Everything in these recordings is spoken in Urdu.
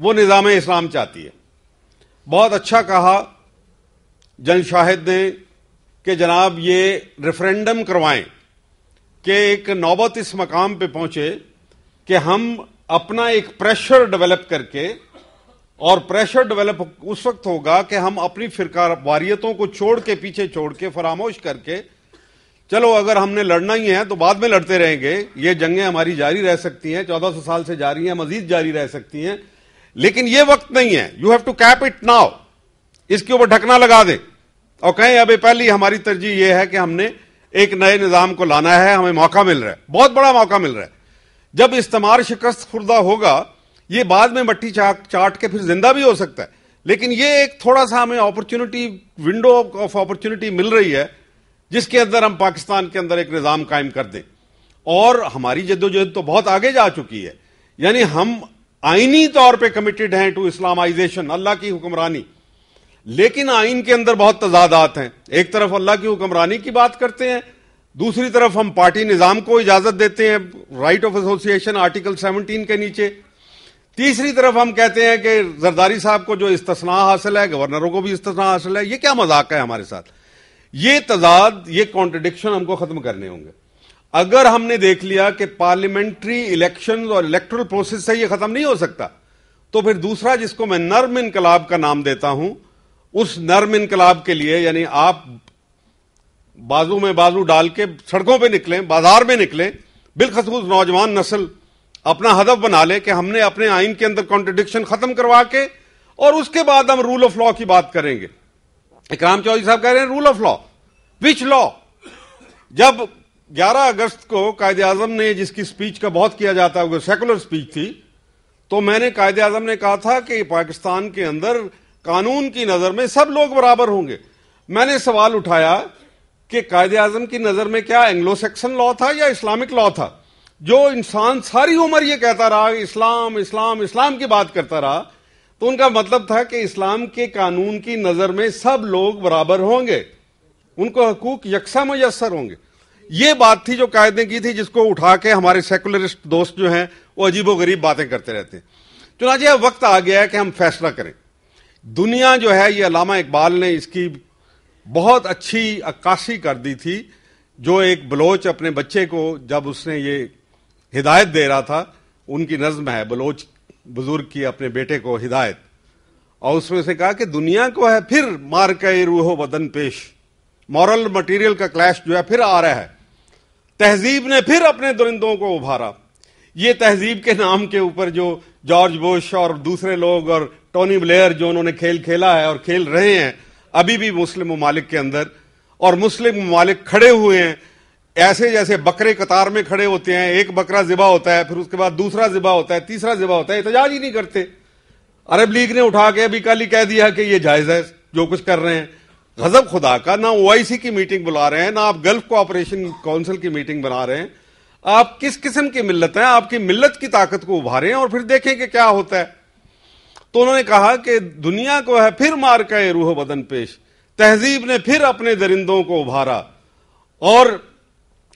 وہ نظام اسلام چاہتی ہے. بہت اچھا کہا جن شاہد نے کہ جناب یہ ریفرینڈم کروائیں کہ ایک نوبت اس مقام پہ پہنچے کہ ہم اپنا ایک پریشر ڈیولپ کر کے، اور پریشر ڈیولپ اس وقت ہوگا کہ ہم اپنی فرقہ واریتوں کو چھوڑ کے، پیچھے چھوڑ کے، فراموش کر کے، چلو اگر ہم نے لڑنا ہی ہے تو بعد میں لڑتے رہیں گے، یہ جنگیں ہماری جاری رہ سکتی ہیں، 1400 سال سے جاری ہیں، مزید جاری رہ سکتی ہیں، لیکن یہ وقت نہیں ہے. You have to keep it now. اس کے اوپر ڈھکنا لگا دیں اور کہیں ابھی پہلی ہماری ترجیح یہ ہے کہ ہم نے ایک نئے نظام کو لانا ہے، ہمیں موقع مل رہا ہے، بہت بڑا موقع مل رہا ہے. جب استعمار شکست خوردہ ہوگا، یہ بعد میں مٹی چاٹ کے پھر زندہ بھی ہو سکتا ہے، لیکن یہ ایک تھوڑا سا ہمیں اپرچونٹی، ونڈو آف اپرچونٹی مل رہی ہے جس کے اندر ہم پاکستان کے اندر ایک نظام قائم کر دیں. اور ہماری جدوجہد تو بہت آگے جا چکی ہے، یعنی ہم آئینی طور پہ کمیٹڈ ہیں ٹو اسلامائزیشن، اللہ کی حکمرانی، لیکن آئین کے اندر بہت تضادات ہیں. ایک طرف اللہ کی حکمرانی کی بات کرتے ہیں، دوسری طرف ہم پارٹی نظام کو اجازت دیتے ہیں رائٹ آف ایسوسی ایشن آرٹیکل 17 کے نیچے، تیسری طرف ہم کہتے ہیں کہ زرداری صاحب کو جو استثناء حاصل ہے، گورنروں کو بھی استثناء حاصل ہے. یہ کیا مذاق ہے ہمارے ساتھ؟ یہ تضاد، یہ کانٹرڈکشن ہم کو ختم کرنے ہوں گے. اگر ہم نے دیکھ لیا کہ پارلیمنٹری الیکشن اور الیکٹرل پروسیس سے یہ ختم نہیں ہو سکتا، تو پھر دوسرا جس کو میں نرم انقلاب کا نام دیتا ہوں، اس نرم انقلاب کے لیے، یعنی آپ بازو میں بازو ڈال کے سڑکوں پہ نکلیں، بازار میں نکلیں، بالخصوص نوجوان نسل اپنا ہدف بنا لے کہ ہم نے اپنے آئین کے اندر کانٹرڈکشن ختم کروا کے، اور اس کے بعد ہم رول آف لا کی بات کریں گے. اکرام چودھری صاحب کہہ رہے ہیں رول آف لا، وچ لا؟ جب 11 اگست کو قائد اعظم نے، جس کی سپیچ کا بہت کیا جاتا ہے، وہ سیکولر سپیچ تھی، تو میں نے قائد اعظم نے کہا تھا کہ پاکستان کے اندر قانون کی نظر میں سب لوگ برابر ہوں گے. میں نے سوال اٹھایا کہ قائد اعظم کی نظر میں کیا اینگلو سیکسن لا تھا یا اسلامک لا تھا؟ جو انسان ساری عمر یہ کہتا رہا اسلام اسلام اسلام کی بات کرتا رہا، تو ان کا مطلب تھا کہ اسلام کے قانون کی نظر میں سب لوگ برابر ہوں گے، ان کو حقوق یکساں میسر ہوں گے. یہ بات تھی جو قائد نے کی تھی، جس کو اٹھا کے ہمارے سیکولرسٹ دوست جو ہیں وہ عجیب و غریب باتیں کرتے رہتے ہیں. چنانچہ وقت آ گیا ہے کہ ہم فیصلہ کریں. دنیا جو ہے، یہ علامہ اقبال نے اس کی بہت اچھی عکاسی کر دی تھی، جو ایک بلوچ اپنے بچے کو جب اس نے یہ ہدایت دے رہا تھا، ان کی نظم ہے بلوچ بزرگ کی اپنے بیٹے کو ہدایت، اور اس میں سے کہا کہ دنیا کو ہے پھر مار کے روح و بدن پیش، مورل مٹیریل کا کلیش جو ہے پھر آ رہا ہے، تہذیب نے پھر اپنے درندوں کو ابھارا. یہ تہذیب کے نام کے اوپر جو جارج بش اور دوسرے لوگ اور ٹونی بلیئر جو انہوں نے کھیل کھیلا ہے اور کھیل رہے ہیں ابھی بھی مسلم ممالک کے اندر، اور مسلم ممالک کھڑے ہوئے ہیں ایسے جیسے بکرے قطار میں کھڑے ہوتے ہیں، ایک بکرا ذبح ہوتا ہے، پھر اس کے بعد دوسرا ذبح ہوتا ہے، تیسرا ذبح ہوتا ہے، احتجاج ہی نہیں کرتے. عرب لیگ نے اٹھا کے ابھی کل ہی کہہ دیا کہ یہ جائز ہے جو کچھ کر رہے ہیں. غضب خدا کا، نہ OIC کی میٹنگ بلا رہے ہیں، نہ آپ گلف کوآپریشن کونسل کی میٹنگ بنا رہے ہیں. آپ کس قسم کی ملت ہیں؟ آپ کی ملت کی طاقت کو ابھاریں اور پھر دیکھیں کہ کیا ہوتا ہے. تو انہوں نے کہا کہ دنیا کو ہے پھر مار کے روح بدن پیش، تہذیب نے پھر اپنے درندوں کو ابھارا. اور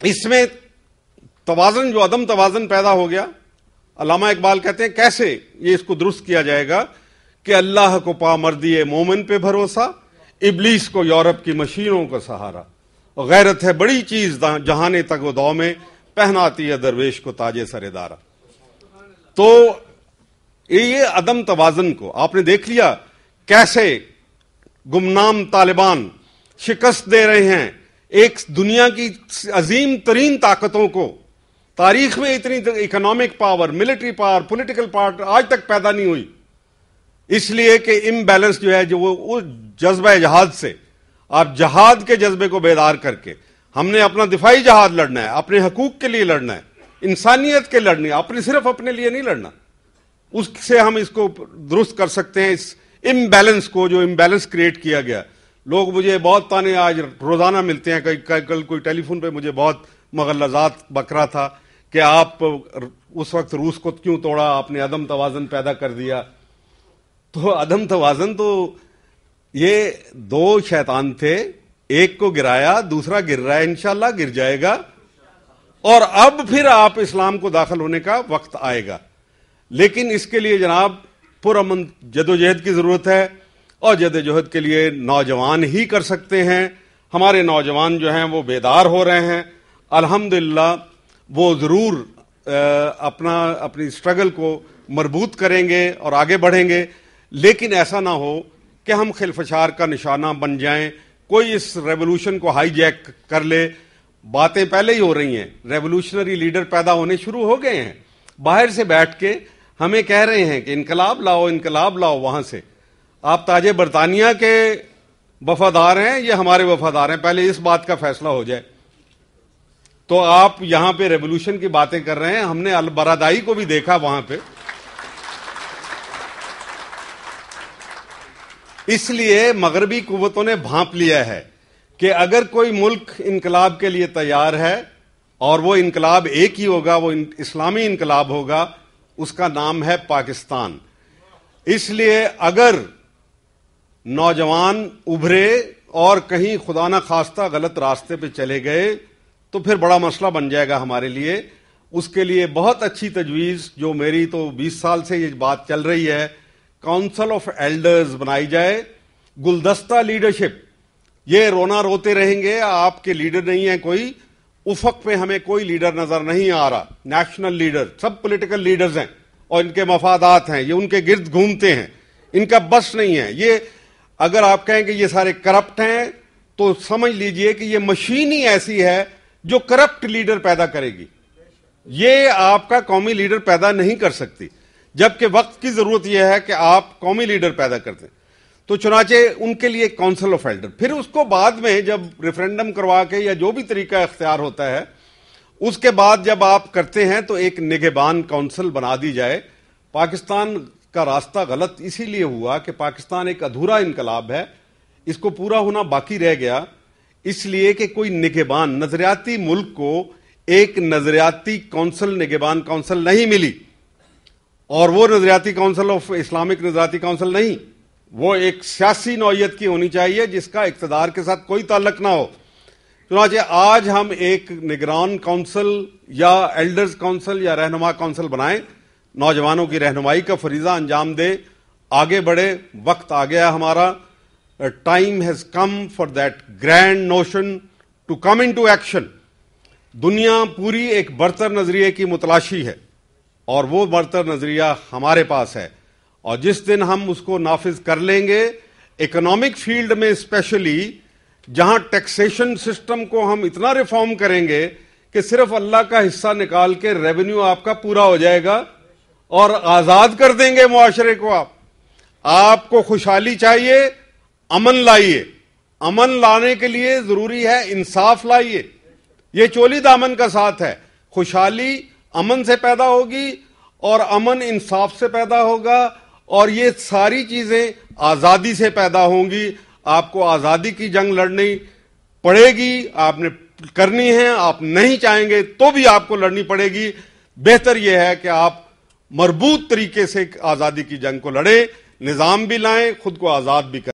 اس میں توازن، جو عدم توازن پیدا ہو گیا، علامہ اقبال کہتے ہیں کیسے یہ اس کو درست کیا جائے گا کہ اللہ کو پامردی مومن پہ بھروسہ، ابلیس کو یورپ کی مشینوں کا سہارا، غیرت ہے بڑی چیز جہانے تک و دو میں، پہناتی ہے درویش کو تاج سر دارا. تو یہ عدم توازن کو آپ نے دیکھ لیا کیسے گمنام طالبان شکست دے رہے ہیں ایک دنیا کی عظیم ترین طاقتوں کو. تاریخ میں اتنی economic power, military power, political power آج تک پیدا نہیں ہوئی، اس لیے کہ امبیلنس جو ہے، جو وہ جذبہ جہاد سے، آپ جہاد کے جذبے کو بیدار کر کے، ہم نے اپنا دفاعی جہاد لڑنا ہے، اپنے حقوق کے لیے لڑنا ہے، انسانیت کے لڑنی ہے، صرف اپنے لیے نہیں لڑنا. اس سے ہم اس کو درست کر سکتے ہیں، اس امبیلنس کو، جو امبیلنس کریٹ کیا گیا. لوگ مجھے بہت تانے آج روزانہ ملتے ہیں، کل کوئی ٹیلی فون پہ مجھے بہت مغلظات بکرا تھا کہ آپ اس وقت روس کو کیوں توڑا، آپ نے عدم توازن پیدا کر دیا. تو عدم توازن تو یہ دو شیطان تھے، ایک کو گرایا، دوسرا گر رہا ہے، انشاءاللہ گر جائے گا، اور اب پھر آپ اسلام کو داخل ہونے کا وقت آئے گا. لیکن اس کے لیے جناب پرامن جدوجہد کی ضرورت ہے، اور جدوجہد کے لیے نوجوان ہی کر سکتے ہیں. ہمارے نوجوان جو ہیں وہ بیدار ہو رہے ہیں، الحمدللہ وہ ضرور اپنی اسٹرگل کو مربوط کریں گے اور آگے بڑھیں گے. لیکن ایسا نہ ہو کہ ہم خلفشار کا نشانہ بن جائیں، کوئی اس ریولوشن کو ہائی جیک کر لے. باتیں پہلے ہی ہو رہی ہیں، ریولوشنری لیڈر پیدا ہونے شروع ہو گئے ہیں، باہر سے بیٹھ کے ہمیں کہہ رہے ہیں کہ انقلاب لاؤ انقلاب لاؤ. وہاں سے آپ تاج برطانیہ کے وفادار ہیں یا ہمارے وفادار ہیں؟ پہلے اس بات کا فیصلہ ہو جائے. تو آپ یہاں پہ ریولوشن کی باتیں کر رہے ہیں، ہم نے البرادعی کو بھی دیکھا وہاں پہ. اس لیے مغربی قوتوں نے بھانپ لیا ہے کہ اگر کوئی ملک انقلاب کے لیے تیار ہے اور وہ انقلاب ایک ہی ہوگا، وہ اسلامی انقلاب ہوگا، اس کا نام ہے پاکستان. اس لیے اگر نوجوان ابھرے اور کہیں خدا نہ خواستہ غلط راستے پہ چلے گئے تو پھر بڑا مسئلہ بن جائے گا ہمارے لیے. اس کے لیے بہت اچھی تجویز، جو میری تو 20 سال سے یہ بات چل رہی ہے، کاؤنسل آف ایلڈرز بنائی جائے، گلدستہ لیڈرشپ. یہ رونا روتے رہیں گے آپ کے لیڈر نہیں ہیں کوئی، افق پہ ہمیں کوئی لیڈر نظر نہیں آ رہا. نیشنل لیڈر سب پولیٹیکل لیڈرز ہیں اور ان کے مفادات ہیں، یہ ان کے گرد گھومتے ہیں، ان کا بس نہیں ہے. یہ اگر آپ کہیں کہ یہ سارے کرپٹ ہیں تو سمجھ لیجئے کہ یہ مشین ہی ایسی ہے جو کرپٹ لیڈر پیدا کرے گی. یہ آپ کا قومی لیڈر پیدا نہیں کر سکتی، جبکہ وقت کی ضرورت یہ ہے کہ آپ قومی لیڈر پیدا کرتے ہیں. تو چنانچہ ان کے لیے کونسل آف ایلڈر، پھر اس کو بعد میں جب ریفرینڈم کروا کے یا جو بھی طریقہ اختیار ہوتا ہے اس کے بعد جب آپ کرتے ہیں تو ایک نگہبان کونسل بنا دی جائے. پاکستان کا راستہ غلط اسی لیے ہوا کہ پاکستان ایک ادھورا انقلاب ہے، اس کو پورا ہونا باقی رہ گیا، اس لیے کہ کوئی نگہبان، نظریاتی ملک کو ایک نظریاتی کونسل، نگہبان کونسل نہیں ملی. اور وہ نظریاتی کونسل آف اسلامک نظریاتی کونسل نہیں، وہ ایک سیاسی نوعیت کی ہونی چاہیے جس کا اقتدار کے ساتھ کوئی تعلق نہ ہو. چنانچہ آج ہم ایک نگران کونسل یا ایلڈرز کونسل یا رہنما کونسل بنائیں، نوجوانوں کی رہنمائی کا فریضہ انجام دے، آگے بڑھے. وقت آ گیا ہمارا، time has come for that grand notion to come into action. دنیا پوری ایک برتر نظریے کی متلاشی ہے اور وہ برتر نظریہ ہمارے پاس ہے، اور جس دن ہم اس کو نافذ کر لیں گے، اکنامک فیلڈ میں اسپیشلی، جہاں ٹیکسیشن سسٹم کو ہم اتنا ریفارم کریں گے کہ صرف اللہ کا حصہ نکال کے ریونیو آپ کا پورا ہو جائے گا اور آزاد کر دیں گے معاشرے کو. آپ کو خوشحالی چاہیے، امن لائیے. امن لانے کے لیے ضروری ہے انصاف لائیے. یہ چولی دامن کا ساتھ ہے. خوشحالی امن سے پیدا ہوگی اور امن انصاف سے پیدا ہوگا، اور یہ ساری چیزیں آزادی سے پیدا ہوں گی. آپ کو آزادی کی جنگ لڑنی پڑے گی، آپ نے کرنی ہے، آپ نہیں چاہیں گے تو بھی آپ کو لڑنی پڑے گی. بہتر یہ ہے کہ آپ مربوط طریقے سے آزادی کی جنگ کو لڑیں، نظام بھی لائیں، خود کو آزاد بھی کریں.